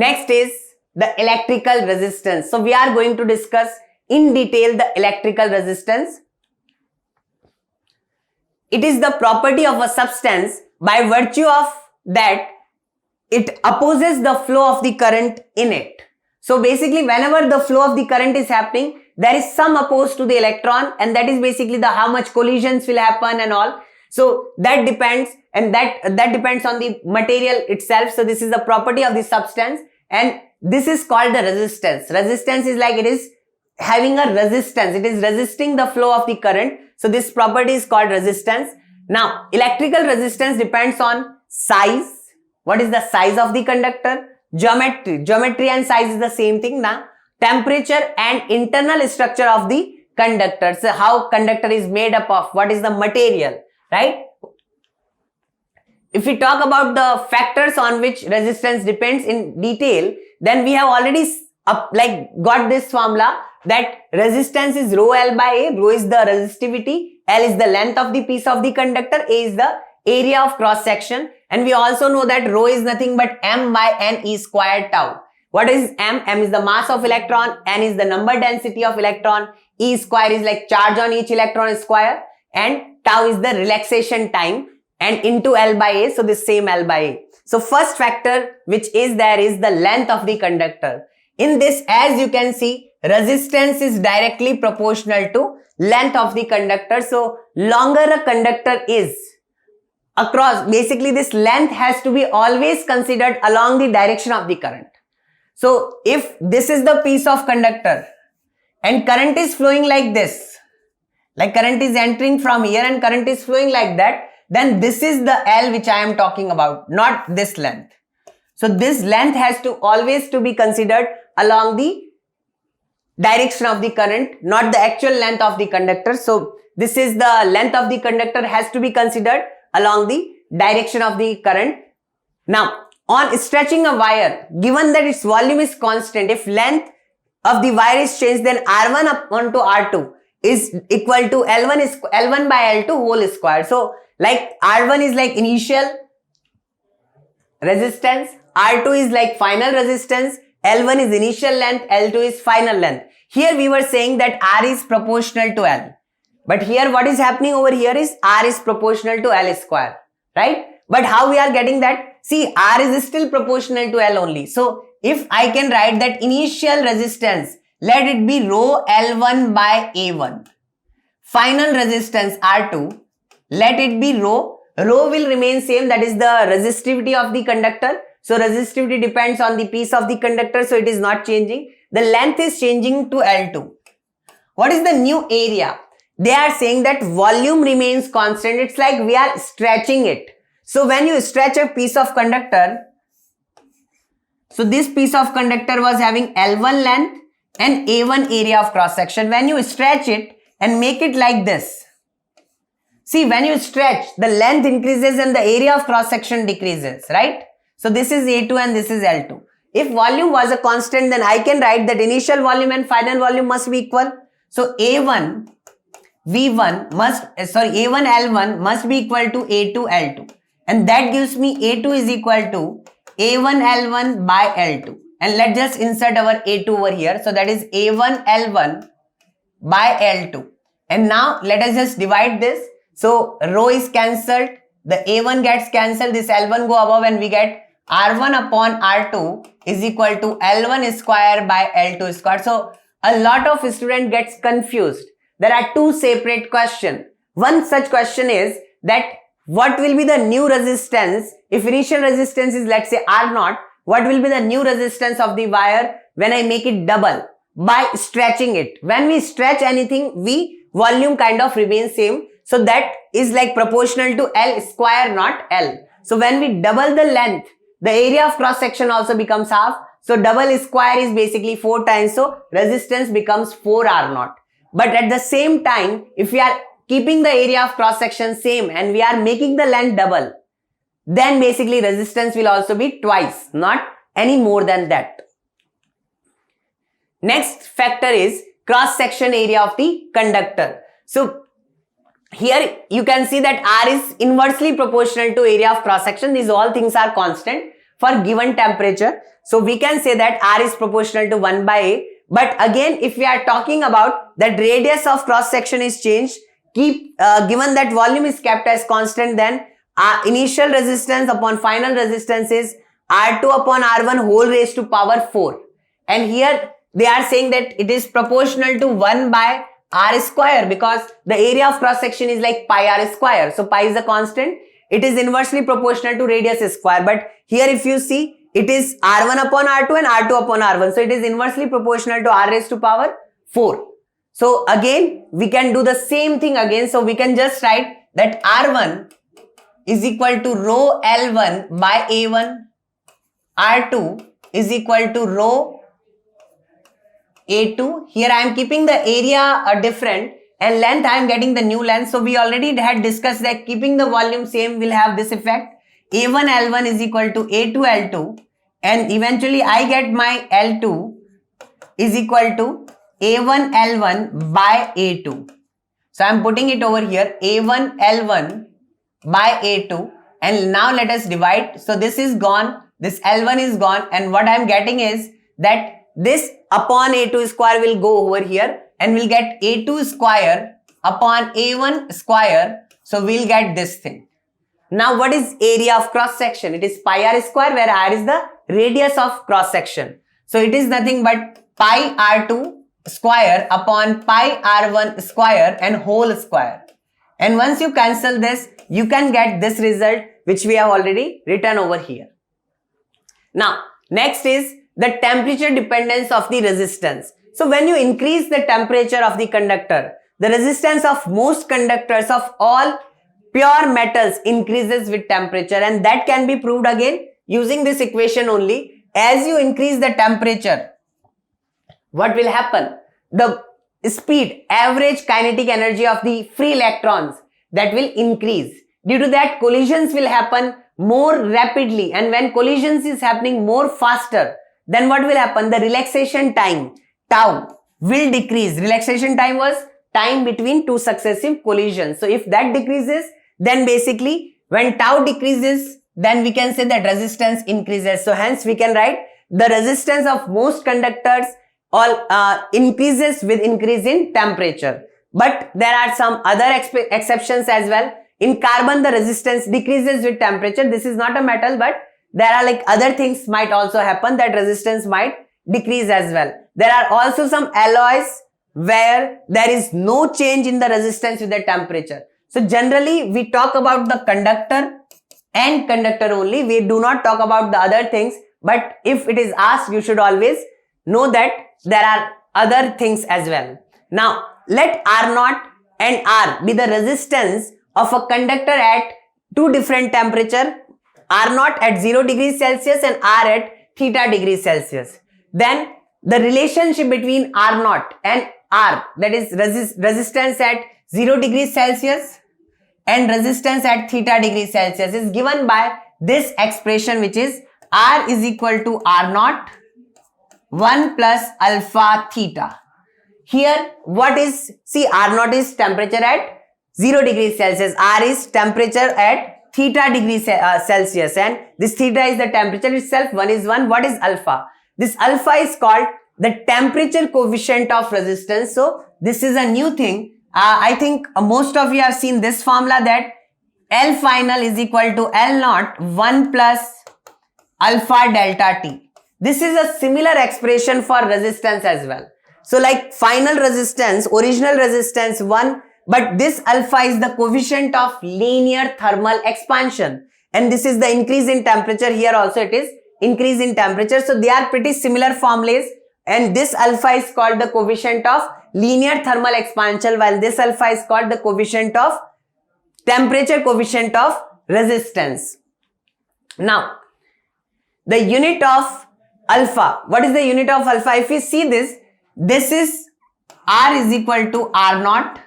Next is the electrical resistance. So we are going to discuss in detail the electrical resistance. It is the property of a substance by virtue of that it opposes the flow of the current in it. So basically whenever the flow of the current is happening, there is some opposed to the electron, and that is basically the how much collisions will happen and all. So that depends, and that depends on the material itself. So this is the property of the substance, and this is called the resistance. Resistance is like it is having a resistance. It is resisting the flow of the current. So this property is called resistance. Now, electrical resistance depends on size. What is the size of the conductor? Geometry. Geometry and size is the same thing now. Temperature and internal structure of the conductor. So how conductor is made up of, what is the material, right? If we talk about the factors on which resistance depends in detail, then we have already got this formula that resistance is rho L by A. Rho is the resistivity, L is the length of the piece of the conductor, A is the area of cross section, and we also know that rho is nothing but m by n e squared tau. What is m? M is the mass of electron, n is the number density of electron, e square is like charge on each electron square, and tau is the relaxation time, and into L by A, so this same L by A. So first factor which is there is the length of the conductor. In this, as you can see, resistance is directly proportional to length of the conductor. So longer a conductor is across, basically this length has to be always considered along the direction of the current. So if this is the piece of conductor and current is flowing like this, like current is entering from here and current is flowing like that, then this is the L which I am talking about, not this length. So this length has to always to be considered along the direction of the current, not the actual length of the conductor. So this is the length of the conductor has to be considered along the direction of the current. Now, on stretching a wire, given that its volume is constant, if length of the wire is changed, then R1 upon to R2 is equal to L1 by L2 whole square. So like R1 is like initial resistance, R2 is like final resistance, L1 is initial length, L2 is final length. Here we were saying that R is proportional to L. But here what is happening over here is R is proportional to L square, right? But how we are getting that? See, R is still proportional to L only. So if I can write that initial resistance, let it be rho L1 by A1. Final resistance R2, let it be rho. Rho will remain same, that is the resistivity of the conductor. So resistivity depends on the piece of the conductor, so it is not changing. The length is changing to L2. What is the new area? They are saying that volume remains constant. It's like we are stretching it. So when you stretch a piece of conductor, so this piece of conductor was having L1 length and A1 area of cross section. When you stretch it and make it like this, see, when you stretch, the length increases and the area of cross section decreases, right? So this is A2 and this is L2. If volume was a constant, then I can write that initial volume and final volume must be equal. So A1 L1 must be equal to A2 L2. And that gives me A2 is equal to A1 L1 by L2. And let's just insert our A2 over here. So that is A1 L1 by L2. And now let us just divide this. So rho is cancelled. The A1 gets cancelled. This L1 go above and we get R1 upon R2 is equal to L1 square by L2 square. So a lot of student gets confused. There are two separate questions. One such question is that what will be the new resistance if initial resistance is, let's say, R0? What will be the new resistance of the wire when I make it double by stretching it? When we stretch anything, volume kind of remains same. So that is like proportional to L square, not L. So when we double the length, the area of cross section also becomes half. So double square is basically 4 times. So resistance becomes 4R0. But at the same time, if we are keeping the area of cross section same and we are making the length double, then basically resistance will also be twice, not any more than that. Next factor is cross section area of the conductor. So here you can see that R is inversely proportional to area of cross section. These all things are constant. for given temperature. So we can say that R is proportional to 1 by A. But again, if we are talking about that radius of cross section is changed, given that volume is kept as constant, then our initial resistance upon final resistance is R2 upon R1 whole raised to power 4. And here they are saying that it is proportional to 1 by R square, because the area of cross section is like pi R square. So pi is a constant. It is inversely proportional to radius square. But here if you see, it is R1 upon R2 and R2 upon R1. So it is inversely proportional to R raised to power 4. So again, we can do the same thing again. So we can just write that R1 is equal to rho L1 by A1. R2 is equal to rho A2. Here I am keeping the area different and length I am getting the new length. So we already had discussed that keeping the volume same will have this effect. A1 L1 is equal to A2 L2, and eventually I get my L2 is equal to A1 L1 by A2. So I am putting it over here, A1 L1 by A2, and now let us divide. So this is gone, this L1 is gone, and what I am getting is that this upon A2 square will go over here and we'll get A2 square upon A1 square. So we'll get this thing. Now what is area of cross section? It is pi R square, where R is the radius of cross section. So it is nothing but pi R2 square upon pi R1 square and whole square. And once you cancel this, you can get this result which we have already written over here. Now next is the temperature dependence of the resistance. So when you increase the temperature of the conductor, the resistance of most conductors of all pure metals increases with temperature, and that can be proved again using this equation only. As you increase the temperature, what will happen? The speed, average kinetic energy of the free electrons, that will increase. Due to that, collisions will happen more rapidly, and when collisions is happening more faster, then what will happen? The relaxation time, tau, will decrease. Relaxation time was time between two successive collisions. So if that decreases, then basically when tau decreases, then we can say that resistance increases. So hence we can write the resistance of most conductors all increases with increase in temperature. But there are some other exceptions as well. In carbon, the resistance decreases with temperature. This is not a metal, but there are like other things might also happen that resistance might decrease as well. There are also some alloys where there is no change in the resistance with the temperature. So generally we talk about the conductor and conductor only. We do not talk about the other things. But if it is asked, you should always know that there are other things as well. Now let R0 and R be the resistance of a conductor at two different temperature, R0 at 0 degrees Celsius and R at theta degrees Celsius. Then the relationship between R0 and R, that is resistance at 0 degrees Celsius and resistance at theta degrees Celsius, is given by this expression, which is R is equal to R0 1 plus alpha theta. Here what is, see, R0 is temperature at 0 degrees Celsius, R is temperature at theta degrees Celsius, and this theta is the temperature itself. 1 is 1. What is alpha? This alpha is called the temperature coefficient of resistance. So this is a new thing. I think most of you have seen this formula, that L final is equal to L0 1 plus alpha delta T. This is a similar expression for resistance as well. So like final resistance, original resistance 1, but this alpha is the coefficient of linear thermal expansion, and this is the increase in temperature. Here also it is increase in temperature. So they are pretty similar formulas, and this alpha is called the coefficient of linear thermal expansion, while this alpha is called the coefficient of temperature coefficient of resistance. Now the unit of alpha, what is the unit of alpha? If we see this, this is R is equal to R0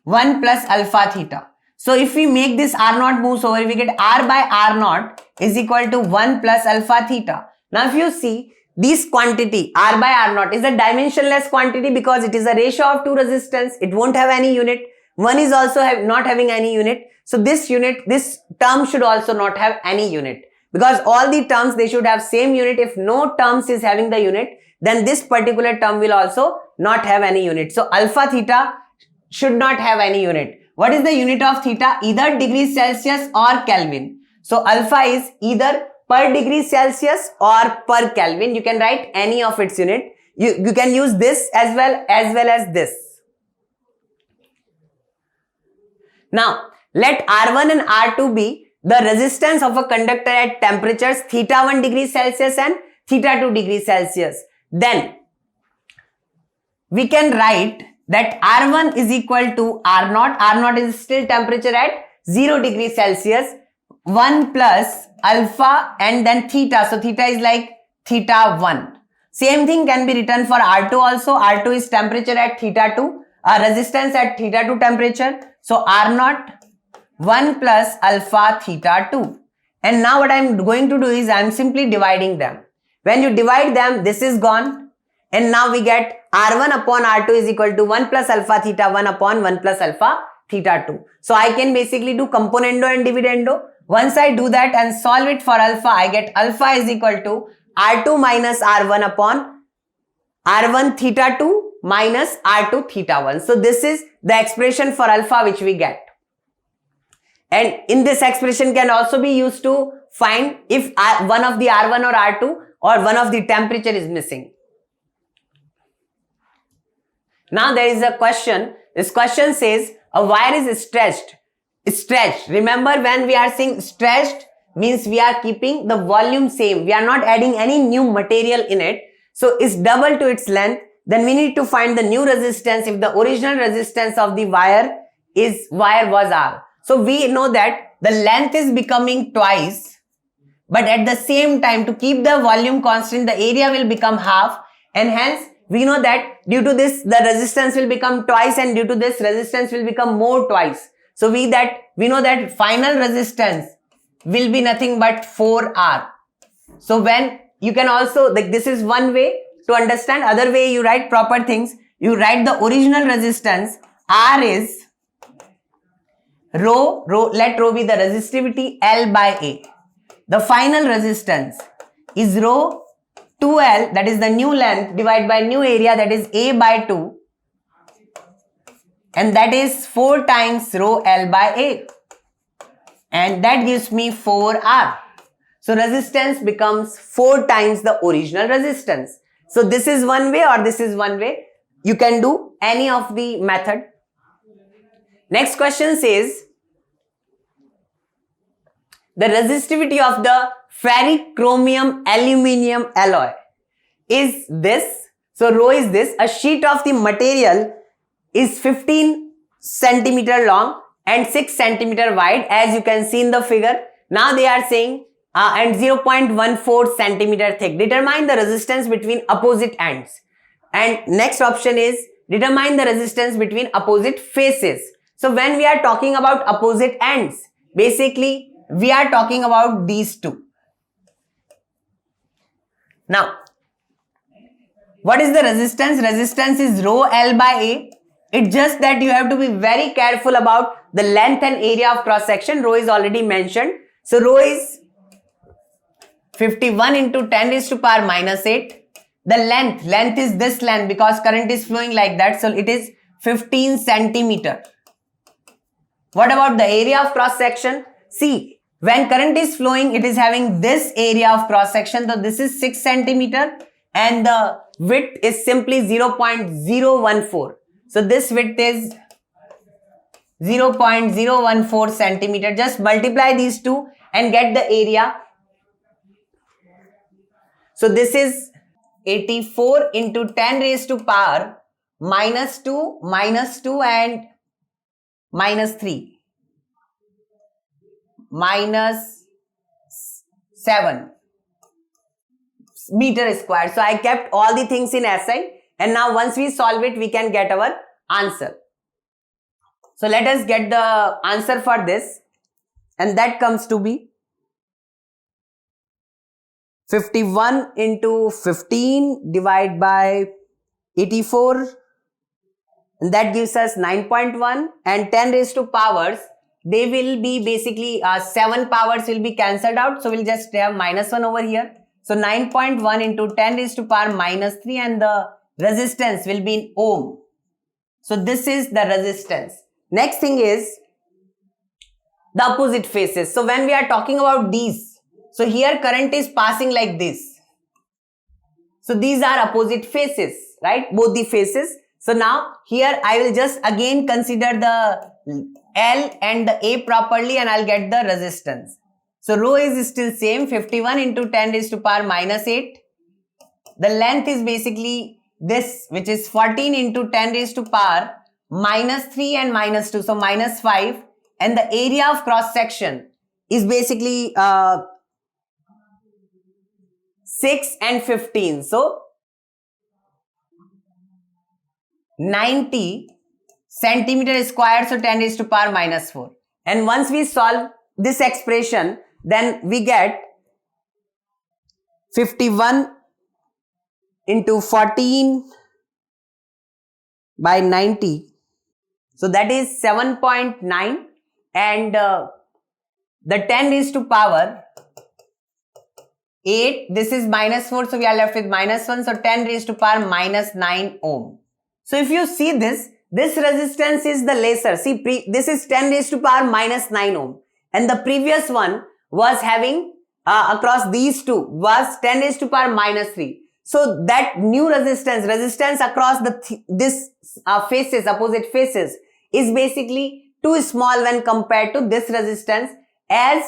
1 plus alpha theta. So if we make this R0 moves over, we get R by R0 is equal to 1 plus alpha theta. Now if you see, this quantity R by R0 is a dimensionless quantity because it is a ratio of two resistance. It won't have any unit. One is also not having any unit. So this term should also not have any unit. because all the terms, they should have same unit. If no terms is having the unit, then this particular term will also not have any unit. So alpha theta should not have any unit. What is the unit of theta? Either degrees Celsius or Kelvin. So alpha is either per degree Celsius or per Kelvin. You can write any of its unit. You can use this as well as this. Now, let R1 and R2 be the resistance of a conductor at temperatures theta 1 degree Celsius and theta 2 degree Celsius. Then, we can write that R1 is equal to R0. R0 is still temperature at 0 degree Celsius. 1 plus alpha and then theta. So, theta is like theta 1. Same thing can be written for R2 also. R2 is temperature at theta 2. Resistance at theta 2 temperature. So, R0 1 plus alpha theta 2. And now what I am going to do is I am simply dividing them. When you divide them, this is gone. And now we get R1 upon R2 is equal to 1 plus alpha theta 1 upon 1 plus alpha theta 2. So, I can basically do componendo and dividendo. Once I do that and solve it for alpha, I get alpha is equal to R2 minus R1 upon R1 theta 2 minus R2 theta 1. So, this is the expression for alpha which we get. And in this expression can also be used to find if one of the R1 or R2 or one of the temperature is missing. Now there is a question. This question says a wire is stretched. Remember, when we are saying stretched means we are keeping the volume same. We are not adding any new material in it. So it's double to its length. Then we need to find the new resistance if the original resistance of the wire was R. So we know that the length is becoming twice, but at the same time, to keep the volume constant, the area will become half, and hence we know that due to this the resistance will become twice, and due to this resistance will become more twice. So we know that final resistance will be nothing but 4R. So when you can also, like, this is one way to understand. Other way, you write proper things. You write the original resistance. R is rho, let rho be the resistivity L by A. The final resistance is rho 2L, that is the new length, divided by new area, that is A by 2. And that is 4 times rho L by A. And that gives me 4R. So resistance becomes 4 times the original resistance. So this is one way or this is one way. You can do any of the method. Next question says, the resistivity of the ferric chromium aluminium alloy is this. So rho is this. A sheet of the material is 15 centimeter long and 6 centimeter wide, as you can see in the figure. Now they are saying and 0.14 centimeter thick. Determine the resistance between opposite ends. And next option is determine the resistance between opposite faces. So when we are talking about opposite ends, basically we are talking about these two. Now, what is the resistance? Resistance is rho L by A. It's just that you have to be very careful about the length and area of cross section. Rho is already mentioned. So rho is 51 into 10 raised to power minus 8. The length is this length because current is flowing like that. So it is 15 centimeter. What about the area of cross section? See, when current is flowing, it is having this area of cross section. So this is 6 centimeter and the width is simply 0.014. So this width is 0.014 centimeter. Just multiply these two and get the area. So this is 84 into 10 raised to power minus 2 and minus 3. Minus 7 meter square. So I kept all the things in SI, and now once we solve it, we can get our answer. So let us get the answer for this, and that comes to be 51 into 15 divided by 84, and that gives us 9.1, and 10 raised to powers they will be basically 7 powers will be cancelled out. So we'll just have -1 over here. So 9.1 into 10 raised to power -3, and the resistance will be in ohm. So this is the resistance. Next thing is the opposite phases. So when we are talking about these, so here current is passing like this. So these are opposite phases, right? Both the phases. So now here I will just again consider the L and the A properly, and I'll get the resistance. So rho is still same, 51 into 10 raised to power -8. The length is basically this, which is 14 into 10 raised to power -3 and -2, so -5. And the area of cross section is basically 6 and 15. So 90 centimeter square, so 10 raised to power -4. And once we solve this expression, then we get 51 into 14 by 90. So that is 7.9, and the 10 raised to power 8, this is -4, so we are left with -1, so 10 raised to power -9 ohm. So if you see this resistance is the lesser. See, this is 10 raised to power -9 ohm, and the previous one was having across these two was 10 raised to power -3. So that new resistance across this faces, opposite faces, is basically too small when compared to this resistance, as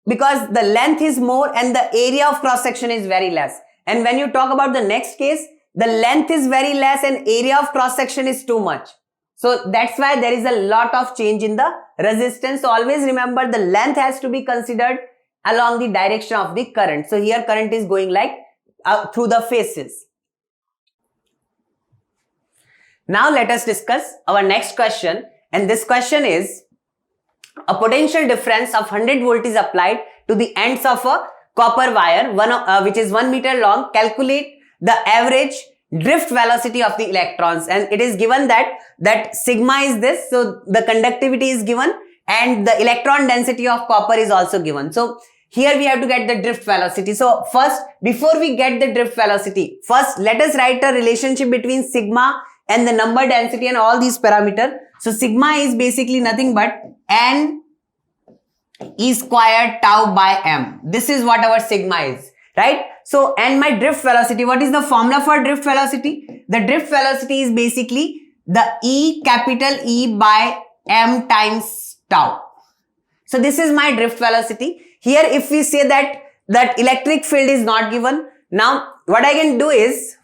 because the length is more and the area of cross section is very less. And when you talk about the next case, the length is very less and area of cross section is too much. So that's why there is a lot of change in the resistance. So always remember, the length has to be considered along the direction of the current. So here current is going like through the phases. Now let us discuss our next question, and this question is: a potential difference of 100 volt is applied to the ends of a copper wire which is 1 meter long. Calculate the average drift velocity of the electrons, and it is given that sigma is this, so the conductivity is given and the electron density of copper is also given. So here we have to get the drift velocity. So first, before we get the drift velocity, first let us write a relationship between sigma and the number density and all these parameters. So sigma is basically nothing but n E squared tau by m. This is what our sigma is, right? So, and my drift velocity, what is the formula for drift velocity? The drift velocity is basically the capital E by m times tau. So this is my drift velocity. Here if we say that electric field is not given, now what I can do is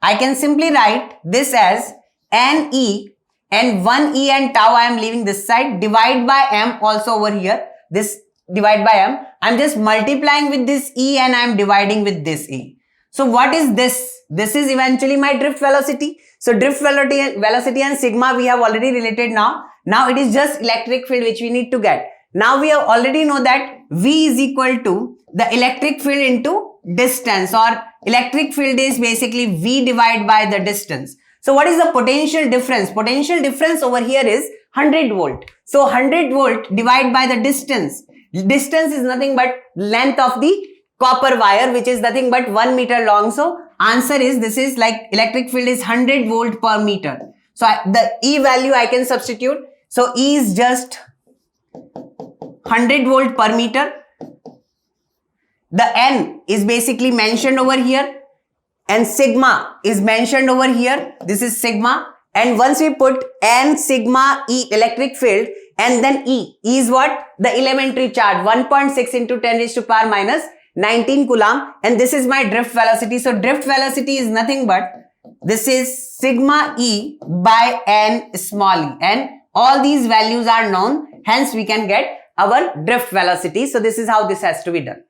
I can simply write this as NE, and 1E and tau I am leaving this side, divide by m also over here. This divide by m, I am just multiplying with this E and I am dividing with this E. So what is this? This is eventually my drift velocity. So drift velocity and sigma we have already related now. Now it is just electric field which we need to get. Now we have already know that V is equal to the electric field into distance, or electric field is basically V divided by the distance. So what is the potential difference? Potential difference over here is 100 volt. So 100 volt divided by the distance. Distance is nothing but length of the copper wire, which is nothing but 1 meter long. So answer is, this is like electric field is 100 volt per meter. So the E value I can substitute. So E is just 100 volt per meter. The N is basically mentioned over here, and sigma is mentioned over here. This is sigma. And once we put N, sigma, E, electric field, and then E is what? The elementary charge, 1.6 into 10 raised to power minus 19 coulomb. And this is my drift velocity. So drift velocity is nothing but, this is sigma E by N small e. And all these values are known. Hence we can get our drift velocity. So this is how this has to be done.